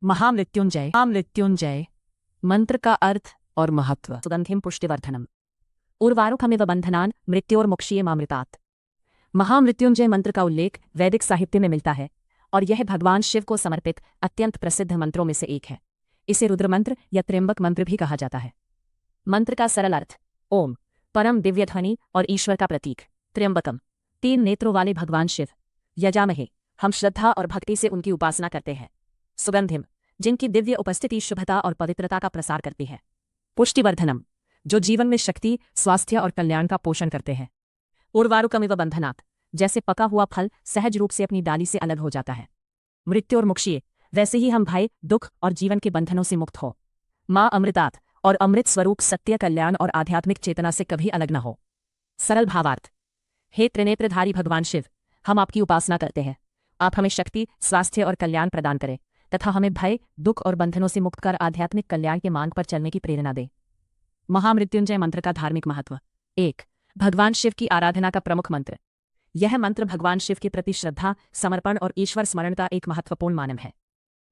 महामृत्युंजय। महामृत्युंजय मंत्र का अर्थ और महत्व। सुगंधिम पुष्टिवर्धनम उर्वारुकमिव बंधनान मृत्योर्मुक्षीयमामृतात्। महामृत्युंजय मंत्र का उल्लेख वैदिक साहित्य में मिलता है और यह भगवान शिव को समर्पित अत्यंत प्रसिद्ध मंत्रों में से एक है। इसे रुद्र मंत्र या त्र्यंबक मंत्र भी कहा जाता है। मंत्र का सरल अर्थ। ओम परम दिव्य ध्वनि और ईश्वर का प्रतीक। त्र्यंबकम 3 नेत्रों वाले भगवान शिव। यजामहे हम श्रद्धा और भक्ति से उनकी उपासना करते हैं। सुगंधिम जिनकी दिव्य उपस्थिति शुभता और पवित्रता का प्रसार करती है। पुष्टिवर्धनम जो जीवन में शक्ति, स्वास्थ्य और कल्याण का पोषण करते हैं। उर्वारुकमिव बंधनात् जैसे पका हुआ फल सहज रूप से अपनी डाली से अलग हो जाता है। मृत्योर्मुक्षीय वैसे ही हम भय, दुख और जीवन के बंधनों से मुक्त हो। मां अमृतात् और अमृत स्वरूप सत्य, कल्याण और आध्यात्मिक चेतना से कभी अलग न हो। सरल भावार्थ। हे त्रिनेत्रधारी भगवान शिव, हम आपकी उपासना करते हैं। आप हमें शक्ति, स्वास्थ्य और कल्याण प्रदान करें तथा हमें भय, दुख और बंधनों से मुक्त कर आध्यात्मिक कल्याण के मार्ग पर चलने की प्रेरणा दें। महामृत्युंजय मंत्र का धार्मिक महत्व। 1. भगवान शिव की आराधना का प्रमुख मंत्र। यह मंत्र भगवान शिव के प्रति श्रद्धा, समर्पण और ईश्वर स्मरण का एक महत्वपूर्ण मानव है।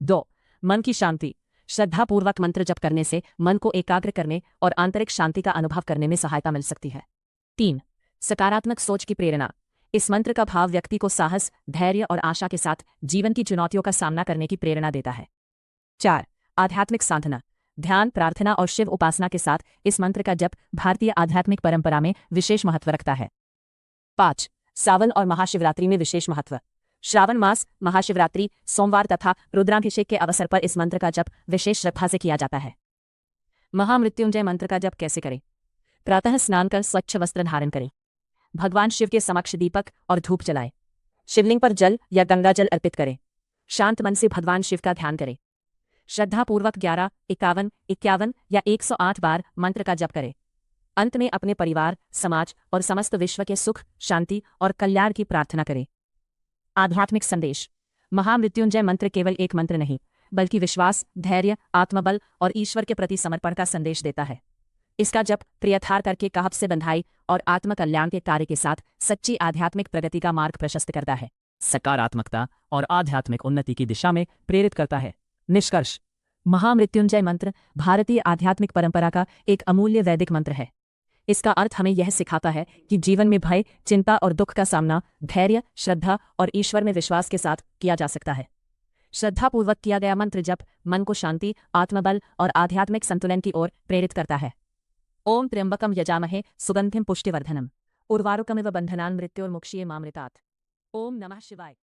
2. मन की शांति। श्रद्धापूर्वक मंत्र जप करने से मन को एकाग्र करने और आंतरिक शांति का अनुभव करने में सहायता मिल सकती है। 3. सकारात्मक सोच की प्रेरणा। इस मंत्र का भाव व्यक्ति को साहस, धैर्य और आशा के साथ जीवन की चुनौतियों का सामना करने की प्रेरणा देता है। 4. आध्यात्मिक साधना। ध्यान, प्रार्थना और शिव उपासना के साथ इस मंत्र का जप भारतीय आध्यात्मिक परंपरा में विशेष महत्व रखता है। 5. सावन और महाशिवरात्रि में विशेष महत्व। श्रावण मास, महाशिवरात्रि, सोमवार तथा रुद्राभिषेक के अवसर पर इस मंत्र का जप विशेष श्रद्धा से किया जाता है। महामृत्युंजय मंत्र का जप कैसे करें? प्रातः स्नान कर स्वच्छ वस्त्र धारण करें। भगवान शिव के समक्ष दीपक और धूप जलाएं। शिवलिंग पर जल या गंगा जल अर्पित करें। शांत मन से भगवान शिव का ध्यान करें। श्रद्धापूर्वक 11, 51, 51 या 108 बार मंत्र का जप करें। अंत में अपने परिवार, समाज और समस्त विश्व के सुख, शांति और कल्याण की प्रार्थना करें। आध्यात्मिक संदेश। महामृत्युंजय मंत्र केवल एक मंत्र नहीं, बल्कि विश्वास, धैर्य, आत्मबल और ईश्वर के प्रति समर्पण का संदेश देता है। इसका जप प्रियथार करके कहब से बंधाई और आत्मकल्याण के कार्य के साथ सच्ची आध्यात्मिक प्रगति का मार्ग प्रशस्त करता है, सकारात्मकता और आध्यात्मिक उन्नति की दिशा में प्रेरित करता है। निष्कर्ष। महामृत्युंजय मंत्र भारतीय आध्यात्मिक परंपरा का एक अमूल्य वैदिक मंत्र है। इसका अर्थ हमें यह सिखाता है कि जीवन में भय, चिंता और दुख का सामना धैर्य, श्रद्धा और ईश्वर में विश्वास के साथ किया जा सकता है। श्रद्धापूर्वक किया गया मंत्र जप मन को शांति, आत्मबल और आध्यात्मिक संतुलन की ओर प्रेरित करता है। ओम त्र्यंबकम यजामहे सुगंधिम पुष्टिवर्धनम उर्वारुकमिव बंधनान् मृत्योर्मुक्षीयमामृतात्। ओम नमः शिवाय।